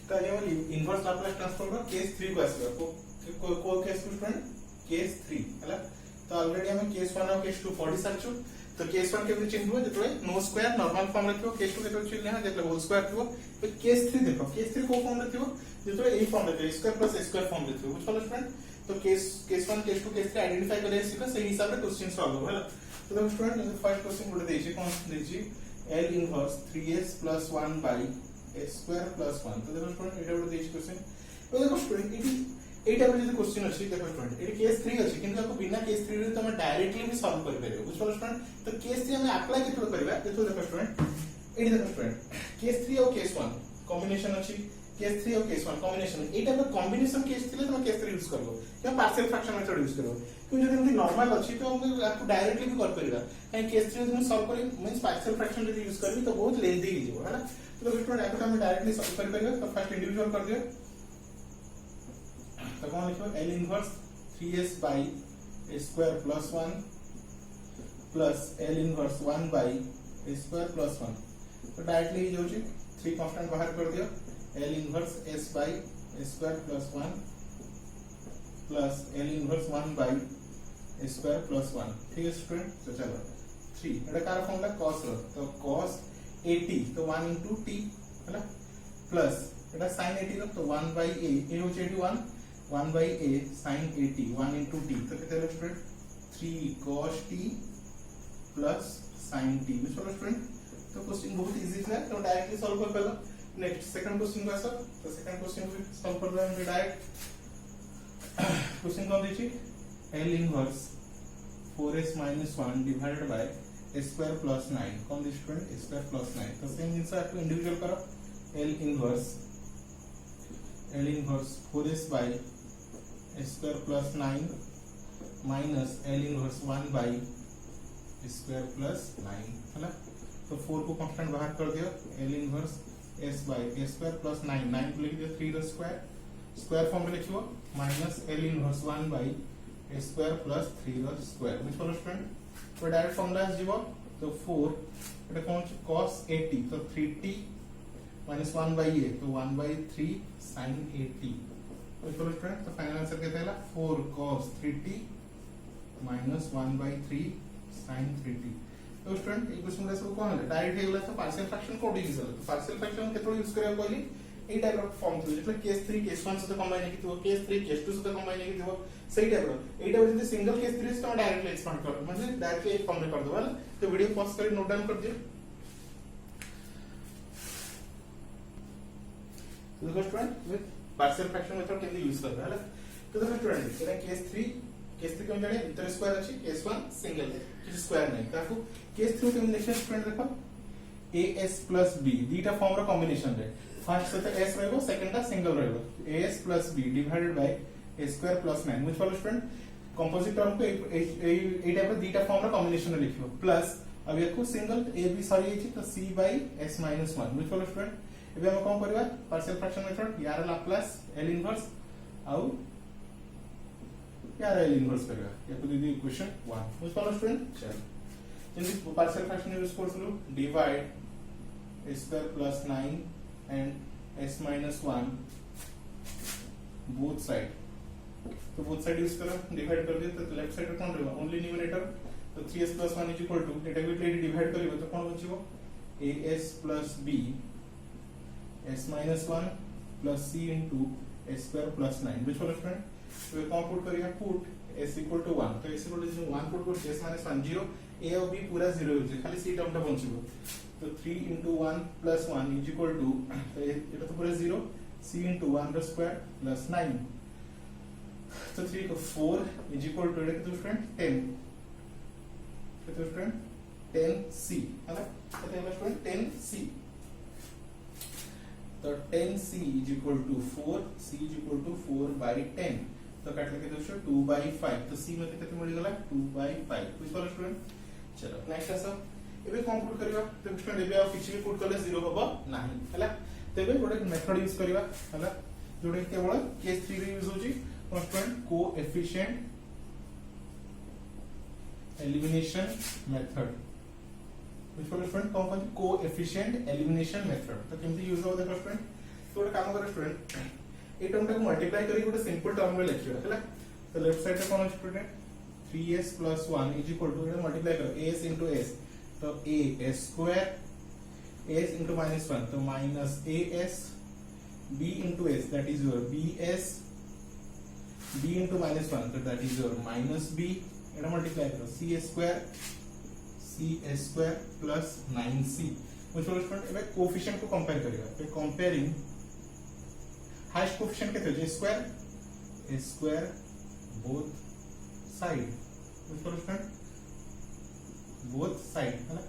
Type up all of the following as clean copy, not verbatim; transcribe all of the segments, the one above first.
तो ये वाली इनवर्स लाप्लास ट्रांसफॉर्म रो केस 3 को आसीबा को केस को स्टूडेंट केस 3 हला। तो ऑलरेडी हम केस 1 और केस 2 पढ़ी सारछु। तो केस 1 केबे चिन्हबो जेतले नो स्क्वायर नॉर्मल फॉर्म रखियो, केस 2 केतले चिन्ह जेतले होल स्क्वायर थिबो। तो केस 3 देखो, केस 3 को फॉर्म रखियो जेतले ए फॉर्म रखियो स्क्वायर प्लस ए स्क्वायर फॉर्म रखियो बुझ पालो स्टूडेंट। तो केस 1 केस 2 केस 3 आइडेंटिफाई करे सिका सही हिसाब रे क्वेश्चन सॉल्व हो हला। तो देखो स्टूडेंट फर्स्ट क्वेश्चन गुडे देछि कोन देछि L inverse 3s plus 1 by a square plus 1। तो देखो स्टूडेंट एटा गुडे देछि क्वेश्चन। तो देखो स्टूडेंट एटा पर जे क्वेश्चन अछि देखो स्टूडेंट एटा केस 3 अछि किंतु आपको बिना केस 3 रे तमे डायरेक्टली भी सॉल्व कर परिबो बुझ पालो स्टूडेंट। तो केस 3 हमें अप्लाई केतो करबा देखो स्टूडेंट एटा देखो स्टूडेंट केस 3 और केस 1 कॉम्बिनेशन अछि, केस 3 और केस 1 कॉम्बिनेशन एटा पर कॉम्बिनेशन केस थिले तमे केस 3 यूज करबो या पार्शियल फ्रैक्शन मेथड यूज करबो। क्यों जदि नॉर्मल अछि तो हम आपको डायरेक्टली भी कर परिबा काई केस 3 हम सॉल्व करी मींस पार्शियल फ्रैक्शन जदि यूज करबी तो बहुत लेंथी हो जिवो है ना। तो स्टूडेंट एटा हम डायरेक्टली सॉल्व कर परिबा। तो फर्स्ट इंडिविजुअल कर दियो। तो कौन लिखो L inverse 3s by a square plus 1 plus L inverse 1 by a square plus 1। तो डायरेक्टली जो छी 3 कांस्टेंट बाहर कर दियो L inverse s by a square plus 1 plus L inverse 1 by a square plus 1। ठीक है स्टूडेंट। तो चलो 3 एटा कार फॉर्मूला cos रो तो cos 80 तो 1 into t हैला प्लस एटा sin 80 रो तो 1 by a ए होचे 1 by a sin 80 1 into t। तो कितना है student 3 cos t plus sin t बुझ पालो स्टूडेंट। तो क्वेश्चन बहुत इजी है तो डायरेक्टली सॉल्व कर पेलो। नेक्स्ट सेकंड क्वेश्चन को आसो। तो सेकंड क्वेश्चन को सॉल्व कर रहे हैं डायरेक्ट। क्वेश्चन कौन देछि L inverse 4s minus 1 divided by a square plus 9 कौन this student a square plus 9। तो सेम आंसर आपको इंडिविजुअल करो L inverse 4s by a square plus 9 minus L inverse 1 by a square plus 9 हैला। तो 4 को constant बाहर कर दियो L inverse s by a square plus 9 9 को लिख दियो 3 रो स्क्वायर फॉर्म में लिखियो minus L inverse 1 by a square plus 3 रो स्क्वायर बुझ पालो स्टूडेंट। तो डायरेक्ट फॉर्मूला जीवो तो 4 एटा कोन cos 80 तो 3t minus 1 by a तो 1 by 3 sin 80 बुझ पालो स्टूडेंट। तो फाइनल आंसर केते हैला 4 cos 3t minus 1 by 3 sin 3t। तो स्टूडेंट ए क्वेश्चन रे सब कोन है डायरेक्ट हे गेला तो पार्शियल फ्रैक्शन कोड यूज होला। तो पार्शियल फ्रैक्शन केतो यूज करबो कहली ए टाइप ऑफ फॉर्म थि जेतले केस 3 केस 1 से कंबाइन कि तो केस 3 केस 2 से कंबाइन कि तो सही टाइप रो एटा जदी सिंगल केस 3 से तो डायरेक्टली एक्सपांड कर मतलब डायरेक्टली एक फॉर्म में कर दो। तो वीडियो पॉज कर नोट डाउन कर दियो। तो देखो स्टूडेंट पार्शियल फ्रैक्शन मेथड केमि यूज करबा है। तो देखो स्टूडेंट एटा केस 3 केम जाने इतर स्क्वायर अछि केस 1 सिंगल है किछ स्क्वायर नहीं ताकू केस 3 कॉम्बिनेशन स्टूडेंट देखो as plus b दीटा फॉर्म रो कॉम्बिनेशन रे फर्स्ट से s रहबो सेकंड ता सिंगल रहबो as plus b divided by a square plus 9 मुझ पालो स्टूडेंट कंपोजिट टर्म को ए टाइप रो दीटा फॉर्म रो कॉम्बिनेशन रे लिखियो प्लस अब याको सिंगल a b सॉरी अछि तो c by s minus 1 मुझ पालो स्टूडेंट। एबे हम कोन करबा पार्शियल फ्रैक्शन मेथड यार लाप्लास L इनवर्स आउ यार L इनवर्स करबा याको दीदी इक्वेशन 1 मुझ पालो स्टूडेंट। चल जल्दी पार्शियल फ्रैक्शन यूज करथलु divide a square plus 9 and s minus 1 both side। तो both side यूज करो डिवाइड कर दियो तो लेफ्ट साइड कोन रहबो ओनली न्यूमरेटर तो 3s plus 1 is equal to एटा भी डिवाइड करियो तो कोन बचिबो as plus b s minus 1 plus c into s square plus 9 which one student. तो कौन पुट करिया पुट s equal to 1 तो s equal to 1 पुट कर s minus 1 0 a और b पूरा 0 हो खाली c टर्म टा बचिबो तो 3 into 1 plus 1 is equal to एटा तो पूरा 0 c into 1 रो स्क्वायर प्लस 9 तो 3 को 4 is equal to एटा कितना स्टूडेंट 10 कितना स्टूडेंट 10c है ना। कितना है स्टूडेंट 10c तो 10c is equal to 4 c is equal to 4 by 10 तो काट लेके दोस्तों 2 by 5 तो c में कितना मिल गला 2 by 5 कुछ बोलो स्टूडेंट। चलो नेक्स्ट आसो एबे कोन पुट करबा तो स्टूडेंट एबे आ किछि भी पुट करले 0 होबो नाही हला। तो एबे गोटे मेथड यूज करबा हला जोडे केवल केस 3 रे यूज होची student coefficient elimination method which for student coefficient elimination method. तो केमती यूज हो देखो स्टूडेंट तो गोटे काम करे स्टूडेंट ए टर्म टाको मल्टीप्लाई करी गोटे सिंपल टर्म रे लिखियो हैला तो लेफ्ट साइड रे कोन student 3s + 1 is equal to multiply करो as into s तो a square s into -1 तो minus as b into s that is your bs b into -1 so that is your minus b Etah multiply करो c square plus 9c which will student एबे coefficient को compare करियो तो comparing highest coefficient केते J square both side which will student both side है ना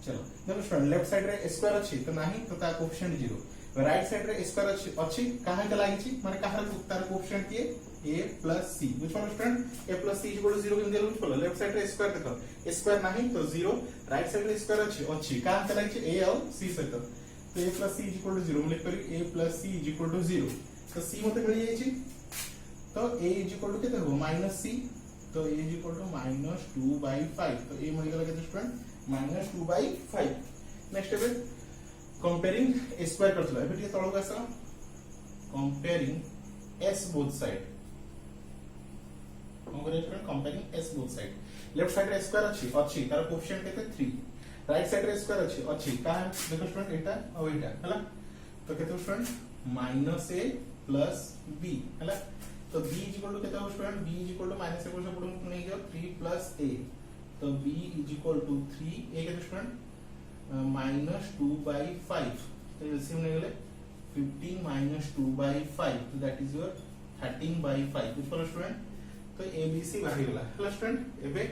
चलो देखो स्टूडेंट लेफ्ट साइड रे स्क्वायर अछि तो नाही तो ता कोएफिशिएंट 0 राइट साइड रे स्क्वायर अछि काहे के लागि छि माने काहे तार कोएफिशिएंट के a plus c which one student a plus c equal to 0 केम देलु बोलो लेफ्ट साइड रे स्क्वायर देखो स्क्वायर नाही तो 0 राइट साइड रे स्क्वायर अछि काहे के लागि छि a और c सहित तो a plus c equal to 0 लिख करी a plus c equal to 0 तो c मते मिल जाई छि तो a equal to केते हो minus c तो a equal to -2/5 तो a मिल गेला केते स्टूडेंट -2/5 नेक्स्ट एबे कंपेयरिंग स्क्वायर करथला एबे टिके तळो आसा comparing s both side comparing s both side left side रे स्क्वायर अछि तार कोएफिशिएंट केते 3 राइट साइड रे स्क्वायर अछि का देखो स्टूडेंट एटा और एटा हला तो केते स्टूडेंट -a plus b हला तो b इक्वल टू केते हो student b equal to -a को सब पुडुन नै गयो 3 plus a तो b इक्वल टू 3 a केते स्टूडेंट -2/5 तो एलसीएम नै गेले 15 -2/5 तो that is your 13/5 which for student तो abc बाहर गेला हला स्टूडेंट एबे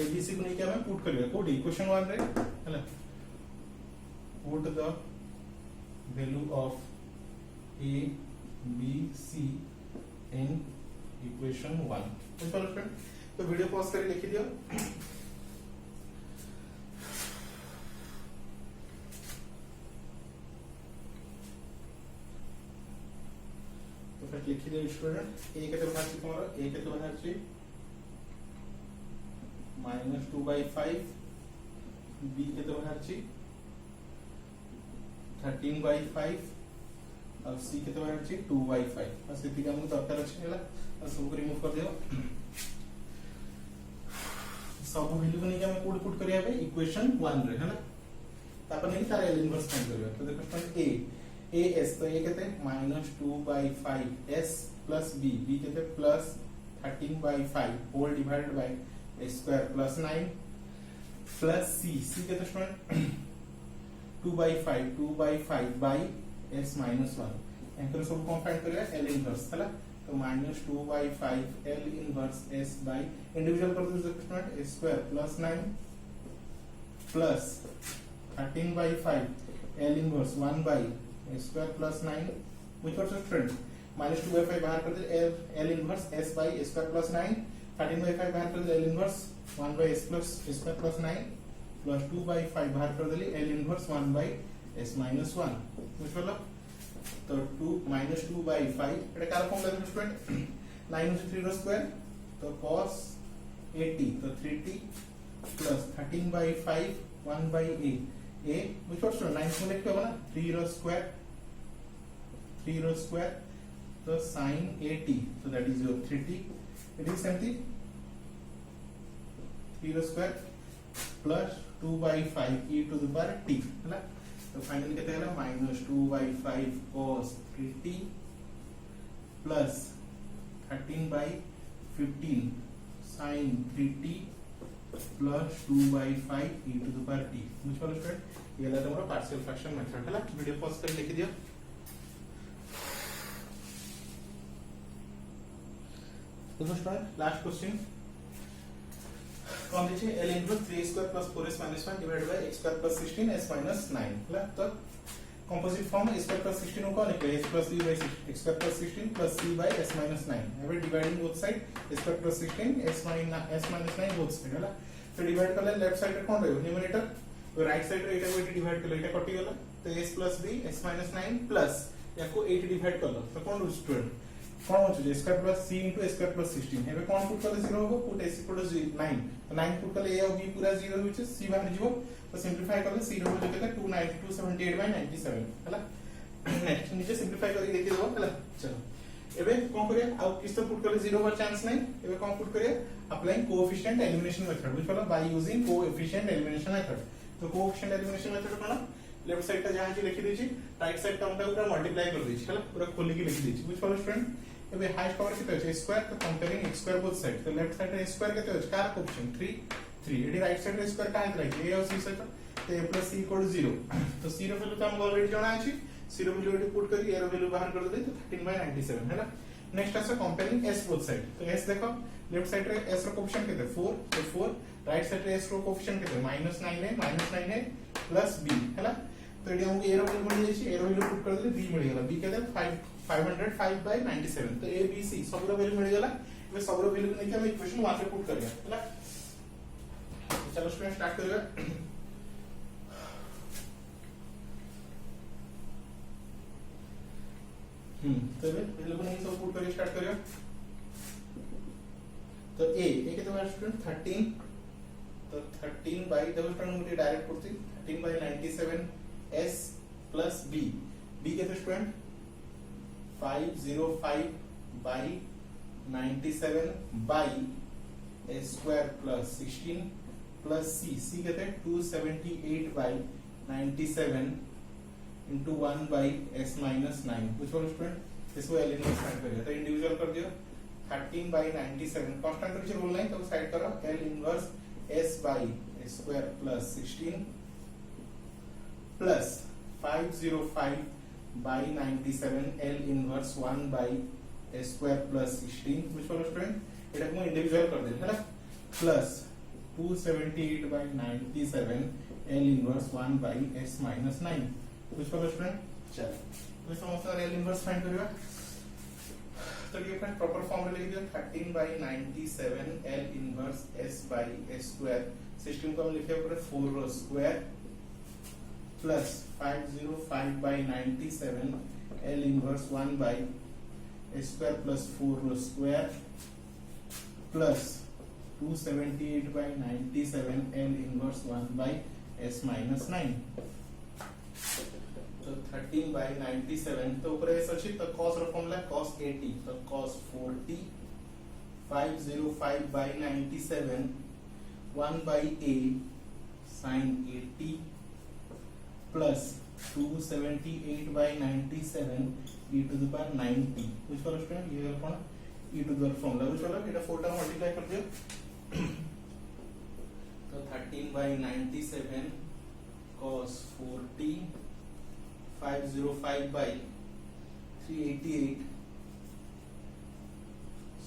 abc को नै के हम पुट करियो कोड इक्वेशन 1 रे हला put the value of a b c in equation 1 तो चलो स्टूडेंट तो वीडियो पॉज करके लिख दियो तो फिर लिख दियो स्टूडेंट a केते बाहर छी तुम्हारा a केते बाहर छी -2/5 b केते बाहर छी 13/5 और c केते बाहर छी 2/5 बस एति के हमको दरकार अछि हैला और सब को रिमूव कर दियो सब वैल्यू को नै के हम कोड पुट करिया बे इक्वेशन 1 रे हैला तापर नै तार एल इनवर्स फाइंड करियो तो देखो स्टूडेंट a as तो ये केते -2/5 s plus b b केते plus 13/5 whole divided by a square plus 9 plus c केते स्टूडेंट 2/5 by s minus 1 एंकर सब को फाइंड करिया l इनवर्स हला तो -2/5 l inverse s by individual कर दो student a square plus 9 plus 13/5 l inverse 1 by a square plus 9 which was student -2/5 बाहर कर दे l inverse s by a square plus 9 13/5 बाहर कर दे l inverse 1 by s plus a square plus 9 plus 2/5 बाहर कर देली l inverse 1 by s minus 1 बुझलो तो 2 -2/5 एटा car form लेबे student 9 into 3 रो स्क्वायर तो cos 80 तो 3t plus 13/5 1 by a which was 9 को लिख के होगा ना 3 रो स्क्वायर तो sin 80 so that is your 3t it is empty 3 रो square plus 2/5 e to the power t है ना तो फाइनली कितना है ना -2/5 cos 3t plus 13/15 sin 3t plus 2/5 e to the power t मुझे वाला स्टूडेंट ये वाला तुम्हारा पार्शियल फ्रैक्शन मेथड है ना वीडियो पॉज कर लिख दियो तो स्टूडेंट लास्ट क्वेश्चन कौन दीजिए l into 3 square plus 4s minus 1 divided by x square plus 16 s minus 9 है तो composite form s square plus 16 को कौन लिखा है s plus b by x square plus 16 plus c by s minus 9 every dividing both side s square plus 16 s minus 9 both side है तो divide करले left side रे कौन रहयो न्यूमरेटर तो राइट साइड रे एटा को डिवाइड करले एटा कटि गेला तो s plus b s minus 9 plus याको 8 डिवाइड करलो तो कौन हो स्टूडेंट कौन हो जाए square plus c into a square plus 16 एबे कौन पुट करले 0 होबो पुट s equal to 9 तो 9 पुट करले a और b पूरा 0 होय छै c बाहर जीवो तो सिंपलीफाई करले c रहबो जे केते 278/97 हैला नेक्स्ट नीचे सिंपलीफाई करके देखि देबो हला चलो एबे कोन करिया आ किस तो पुट करे 0 पर चांस नहीं एबे कोन पुट करिया अप्लाइंग कोएफिशिएंट एलिमिनेशन मेथड बुझ पला by using coefficient elimination method तो कोएफिशिएंट एलिमिनेशन मेथड कोन लेफ्ट साइड ता जहां लिखि देछि राइट साइड टा पूरा मल्टीप्लाई कर देछि हला पूरा खोली के लिखि देछि बुझ पला स्टूडेंट एबे हाईएस्ट पावर किते अछि स्क्वायर तो comparing x square both side तो लेफ्ट साइड रे स्क्वायर किते अछि कार कोएफिशिएंट 3 एडी राइट साइड रे स्क्वायर का है a और c सहित तो a + c = 0 तो c रो वैल्यू तो हम ऑलरेडी जाना अछि c रो वैल्यू एडी पुट करी a रो वैल्यू बाहर कर दे तो 13/97 है ना नेक्स्ट आसे कंपेयरिंग s बोथ साइड तो s देखो लेफ्ट साइड रे s रो कोएफिशिएंट किते 4 तो 4 राइट साइड रे s रो कोएफिशिएंट किते -9 है प्लस b है ना तो एडी हमको a रो वैल्यू मिल जाई a रो वैल्यू पुट कर दे b मिल गेला b केते 505/97 तो a b c सब रो वैल्यू मिल गेला ए सब रो वैल्यू लेके हम इक्वेशन 1 पे पुट करिया है ना चलो स्टूडेंट स्टार्ट करिए तो वैल्यू को नहीं सब पुट करिए स्टार्ट करिए तो a कितना है स्टूडेंट 13 तो 13 बाय देखो स्टूडेंट मुझे डायरेक्ट करती 13/97 s प्लस b कितना student 505/97 by a square plus 16 plus c कहते हैं 278/97 into 1 by s minus 9 which one student इसको l इनवर्स फाइंड करिए तो इंडिविजुअल कर दियो 13/97 कांस्टेंट कुछ रूल नहीं तो साइड करो l inverse s by a square plus 16 plus 505/97 l inverse 1 by a square plus 16 which one student এটা को इंडिविजुअल कर दे है ना plus 278/97 l inverse 1 by s minus 9 which one student चलो तो समस्या l inverse फाइंड करियो तो ये अपना प्रॉपर फॉर्म में लिख दिया 13/97 l inverse s by a square 16 को हम लिखे पूरे 4 रो square plus 505/97 l inverse 1 by a square plus 4 रो square plus 278/97 l inverse 1 by s minus 9 तो 13/97 तो ऊपर s अछि तो cos रो फॉर्मूला cos 80 तो cos 40 505/97 1 by a sin 80 plus 278/97 e to the power 90 which for student ये कौन e to the power formula which वाला एटा 4 टाइम मल्टीप्लाई कर दियो तो 13/97 cos 40 505/388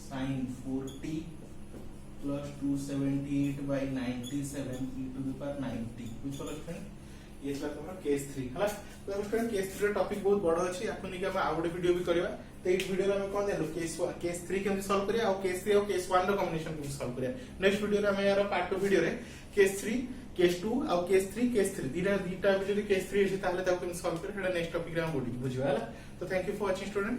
sin 40 plus 278/97 e to the power 90 which वाला student ये छला तमरा केस 3 हला तो स्टूडेंट केस 3 रो टॉपिक बहुत बड़ अछि आपन निके हम आ गुटे वीडियो भी करबा तो इस वीडियो रे हम कोन देलु केस 3 केमि सॉल्व करिया और केस 3 और केस 1 रो कॉम्बिनेशन केमि सॉल्व करिया नेक्स्ट वीडियो रे हम यार पार्ट 2 वीडियो रे केस 3 केस 2 और केस 3 दीटा भी जदी केस 3 अछि ताले ताको केमि सॉल्व करिया नेक्स्ट टॉपिक रे हम बुझिबा हला तो thank you for watching student.